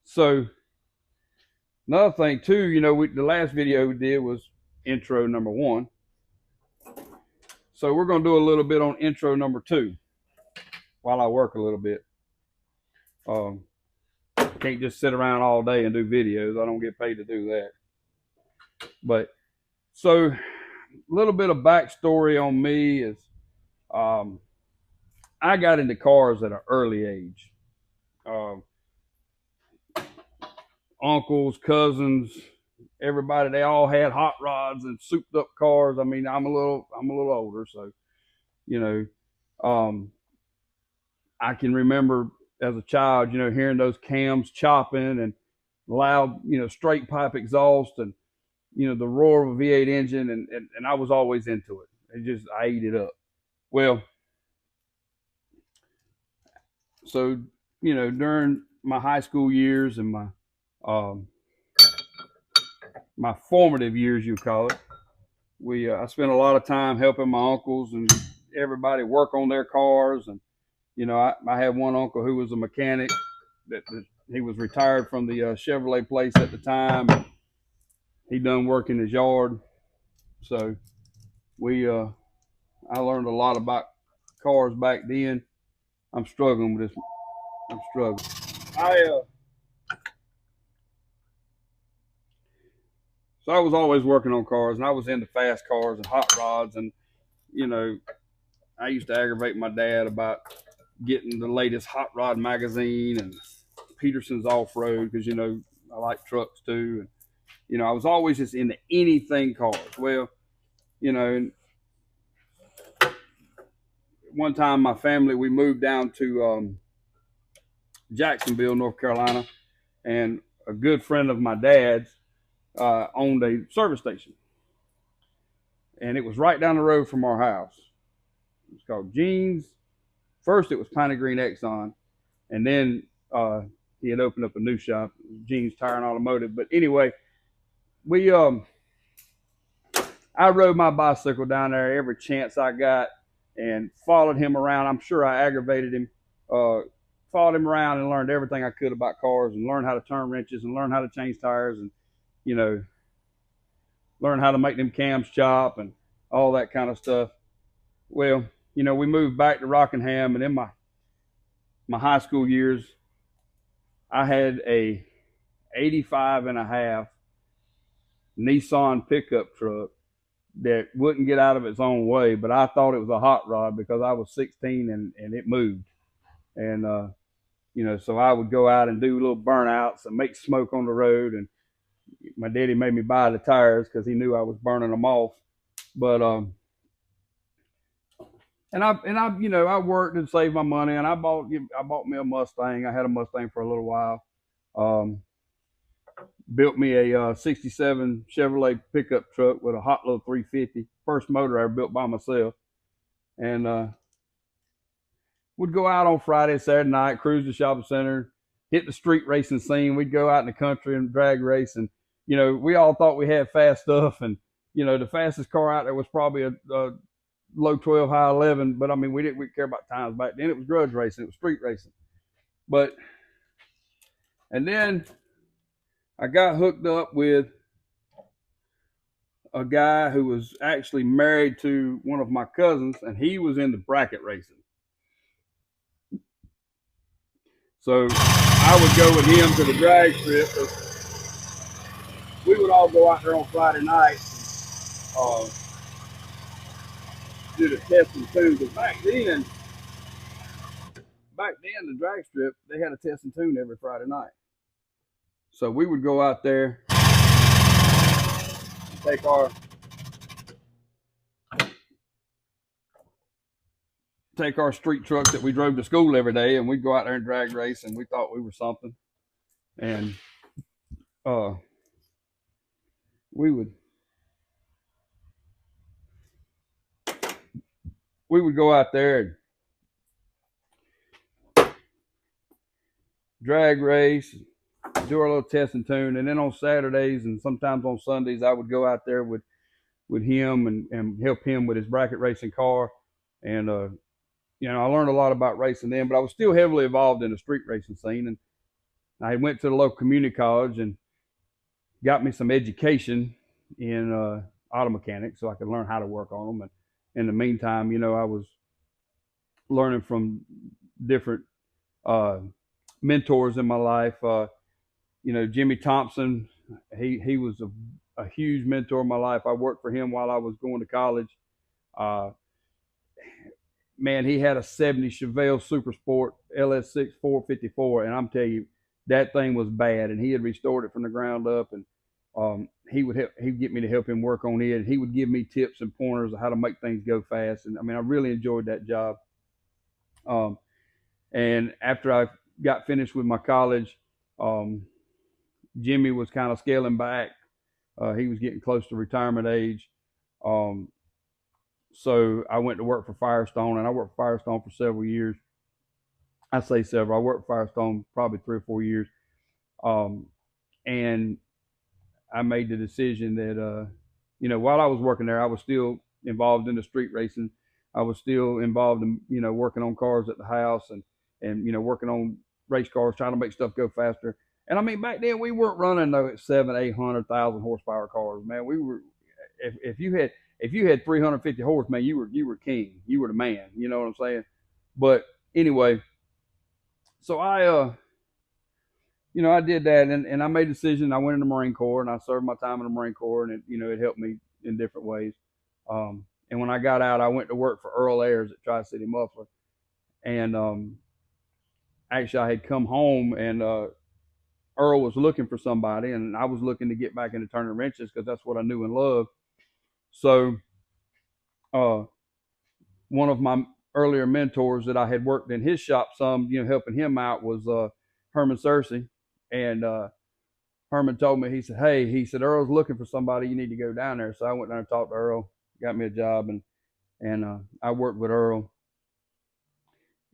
So another thing too, the last video we did was intro number 1. So we're going to do a little bit on intro number 2 while I work a little bit. Can't just sit around all day and do videos. I don't get paid to do that. But so a little bit of backstory on me is I got into cars at an early age. Uncles, cousins, everybody, they all had hot rods and souped up cars. I mean, I'm a little older, so I can remember as a child, hearing those cams chopping and loud, straight pipe exhaust and the roar of a V8 engine, and I was always into it. I ate it up. Well, so during my high school years and my formative years, you call it, I spent a lot of time helping my uncles and everybody work on their cars. And I had one uncle who was a mechanic that he was retired from the Chevrolet place at the time. He done work in his yard, so I learned a lot about cars back then. I'm struggling with this. I'm struggling. So I was always working on cars, and I was into fast cars and hot rods, and I used to aggravate my dad about getting the latest hot rod magazine and Peterson's off-road because I like trucks too, and I was always just into anything cars. Well, one time my family, we moved down to Jacksonville, North Carolina, and a good friend of my dad's owned a service station, and it was right down the road from our house. It was called Gene's. First, it was Piney Green Exxon, and then he had opened up a new shop, Gene's Tire and Automotive. But anyway, I rode my bicycle down there every chance I got and followed him around. I'm sure I aggravated him. Followed him around and learned everything I could about cars, and learned how to turn wrenches and learn how to change tires, and learn how to make them cams chop and all that kind of stuff. Well, we moved back to Rockingham, and in my high school years, I had a 85 and a half Nissan pickup truck that wouldn't get out of its own way, but I thought it was a hot rod because I was 16 and it moved. And, so I would go out and do little burnouts and make smoke on the road. And my daddy made me buy the tires because he knew I was burning them off. But, I worked and saved my money, and I bought me a Mustang. I had a Mustang for a little while. Built me a 67 Chevrolet pickup truck with a hot little 350. First motor I ever built by myself. And would go out on Friday, Saturday night, cruise the shopping center, hit the street racing scene. We'd go out in the country and drag race. And, we all thought we had fast stuff. And, the fastest car out there was probably a low 12, high 11. But, I mean, we didn't care about times back then. It was grudge racing. It was street racing. And then I got hooked up with a guy who was actually married to one of my cousins, and he was into bracket racing. So I would go with him to the drag strip. We would all go out there on Friday night and do the test and tune. Because back then, the drag strip, they had a test and tune every Friday night. So we would go out there, take our street trucks that we drove to school every day, and we'd go out there and drag race, and we thought we were something. And we would go out there and drag race, do our little test and tune, and then on Saturdays and sometimes on Sundays, I would go out there with him and help him with his bracket racing car. And I learned a lot about racing then, but I was still heavily involved in the street racing scene. And I went to the local community college and got me some education in auto mechanics so I could learn how to work on them. And in the meantime, I was learning from different uh, mentors in my life. Jimmy Thompson, he was a huge mentor in my life. I worked for him while I was going to college. Uh, Man, he had a 70 Chevelle Super Sport LS6 454, and I'm telling you, that thing was bad. And he had restored it from the ground up, and he'd get me to help him work on it. And he would give me tips and pointers of how to make things go fast. And I mean, I really enjoyed that job. Um, and after I got finished with my college, um, Jimmy was kind of scaling back. He was getting close to retirement age. Um, so I went to work for Firestone, and I worked for Firestone for several years. I say several. I worked for Firestone probably 3 or 4 years. Um, and I made the decision that, while I was working there, I was still involved in the street racing. I was still involved in, working on cars at the house and working on race cars, trying to make stuff go faster. And I mean, back then we weren't running those 700, 800,000 horsepower cars, man. We were, if you had 350 horse, man, you were king. You were the man. You know what I'm saying? But anyway, so I did that, and I made a decision. I went in the Marine Corps, and I served my time in the Marine Corps, and it helped me in different ways. And when I got out, I went to work for Earl Ayers at Tri-City Muffler, and actually I had come home, and Earl was looking for somebody, and I was looking to get back into turning wrenches because that's what I knew and loved. So uh, one of my earlier mentors that I had worked in his shop some, helping him out was Herman Searcy. And Herman told me, he said, hey, Earl's looking for somebody. You need to go down there. So I went down and talked to Earl, got me a job, and I worked with Earl.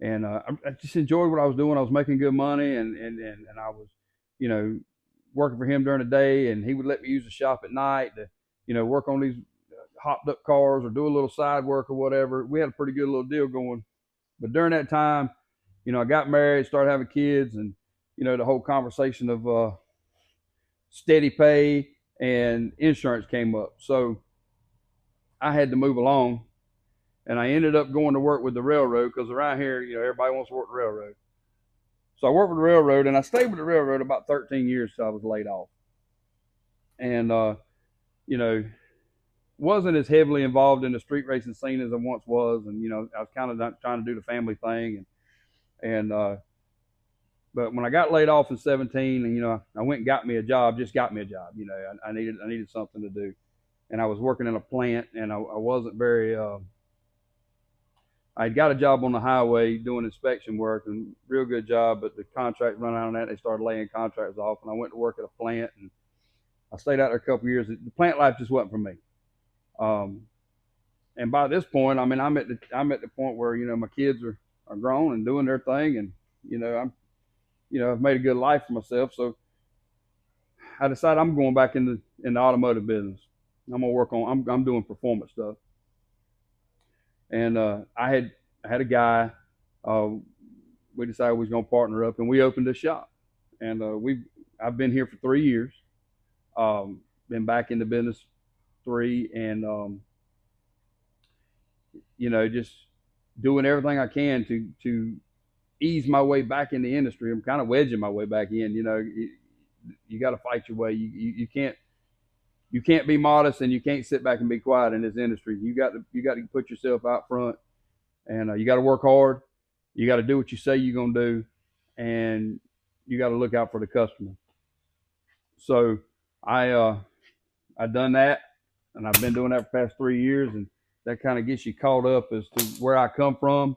And I just enjoyed what I was doing. I was making good money, and I was, working for him during the day, and he would let me use the shop at night to, work on these hopped up cars or do a little side work or whatever. We had a pretty good little deal going. But during that time, I got married, started having kids, and the whole conversation of steady pay and insurance came up. So I had to move along, and I ended up going to work with the railroad because around here, everybody wants to work the railroad. So I worked with the railroad, and I stayed with the railroad about 13 years till I was laid off. And, wasn't as heavily involved in the street racing scene as I once was. And, I was kind of trying to do the family thing. But when I got laid off in 17, and I went and got me a job, just got me a job. I needed something to do, and I was working in a plant, and I wasn't very. I got a job on the highway doing inspection work, and real good job, but the contract run out on that. They started laying contracts off, and I went to work at a plant, and I stayed out there a couple of years. The plant life just wasn't for me. And by this point, I mean, I'm at the point where my kids are grown and doing their thing, and I've made a good life for myself. So I decided I'm going back in the automotive business. I'm gonna work on. I'm doing performance stuff. And I had a guy. We decided we was gonna partner up, and we opened a shop. And I've been here for 3 years. Been back in the business 3, and just doing everything I can to ease my way back in the industry. I'm kind of wedging my way back in. You got to fight your way. You can't be modest, and you can't sit back and be quiet in this industry. You got to put yourself out front, and you got to work hard. You got to do what you say you're gonna do, and you got to look out for the customer. So I done that, and I've been doing that for the past 3 years, and that kind of gets you caught up as to where I come from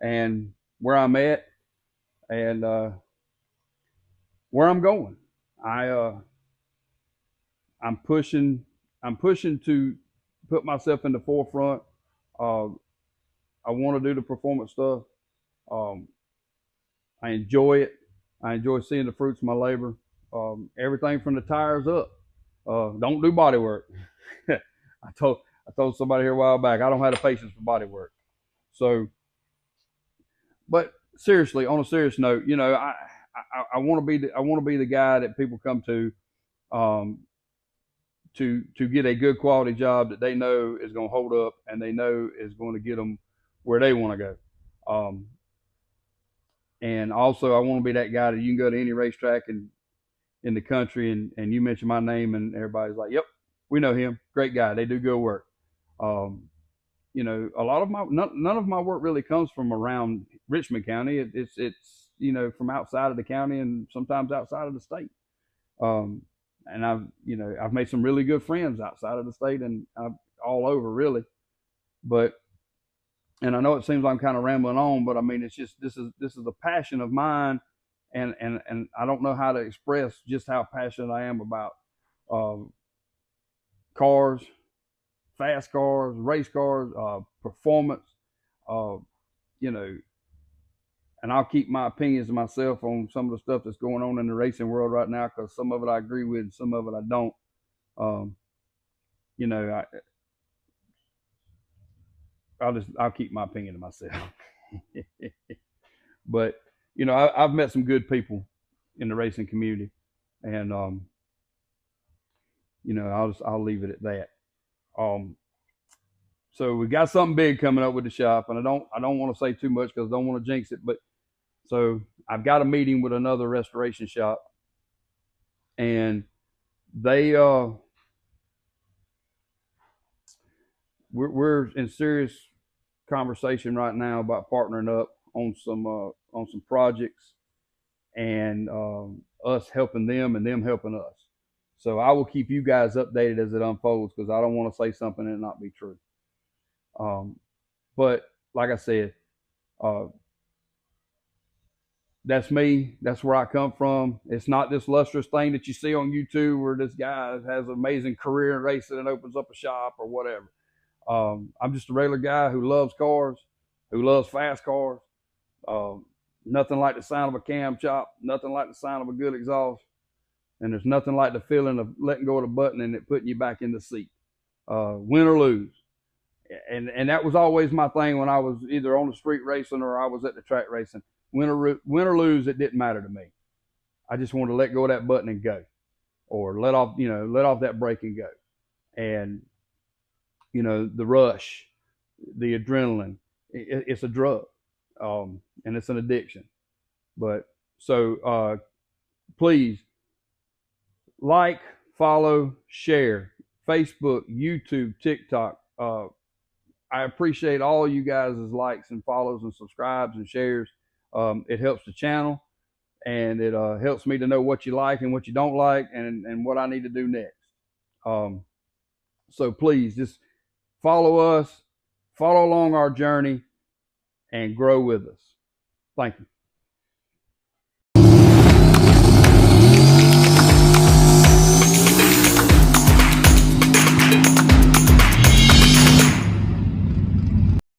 and where I'm at, and where I'm going. I'm pushing to put myself in the forefront. I want to do the performance stuff. I enjoy it. I enjoy seeing the fruits of my labor. Everything from the tires up. Don't do body work. I told somebody here a while back, I don't have the patience for body work. So, but seriously, on a serious note, I want to be the guy that people come um, to get a good quality job that they know is going to hold up and they know is going to get them where they want to go. Um, and also, I want to be that guy that you can go to any racetrack in the country and you mention my name and everybody's like, "Yep, we know him. Great guy. They do good work." Um, a lot of none of my work really comes from around Richmond County. It's from outside of the county and sometimes outside of the state. Um, and I've made some really good friends outside of the state and all over really. But and I know it seems like I'm kind of rambling on, but I mean it's just this is a passion of mine, and I don't know how to express just how passionate I am about um, cars, fast cars, race cars, performance, uh, you know, and I'll keep my opinions to myself on some of the stuff that's going on in the racing world right now because some of it I agree with, and some of it I don't. Um, you know, I'll keep my opinion to myself. But I've met some good people in the racing community, and I'll leave it at that. Um, so we got something big coming up with the shop, and I don't want to say too much because I don't want to jinx it. But so I've got a meeting with another restoration shop, and they we're in serious conversation right now about partnering up on some projects, and us helping them and them helping us. So I will keep you guys updated as it unfolds because I don't want to say something and not be true. But like I said, uh, that's me. That's where I come from. It's not this lustrous thing that you see on YouTube where this guy has an amazing career in racing and opens up a shop or whatever. I'm just a regular guy who loves cars, who loves fast cars. Um, Nothing like the sound of a cam chop, nothing like the sound of a good exhaust, and there's nothing like the feeling of letting go of the button and it putting you back in the seat, win or lose. And that was always my thing when I was either on the street racing or I was at the track racing. Win or lose, it didn't matter to me. I just wanted to let go of that button and go, or let off that brake and go. And the rush, the adrenaline, it's a drug, and it's an addiction. But so please like, follow, share, Facebook, YouTube, TikTok. I appreciate all you guys' likes and follows and subscribes and shares. It helps the channel, and it helps me to know what you like and what you don't like, and what I need to do next. So please just follow us, follow along our journey, and grow with us. Thank you.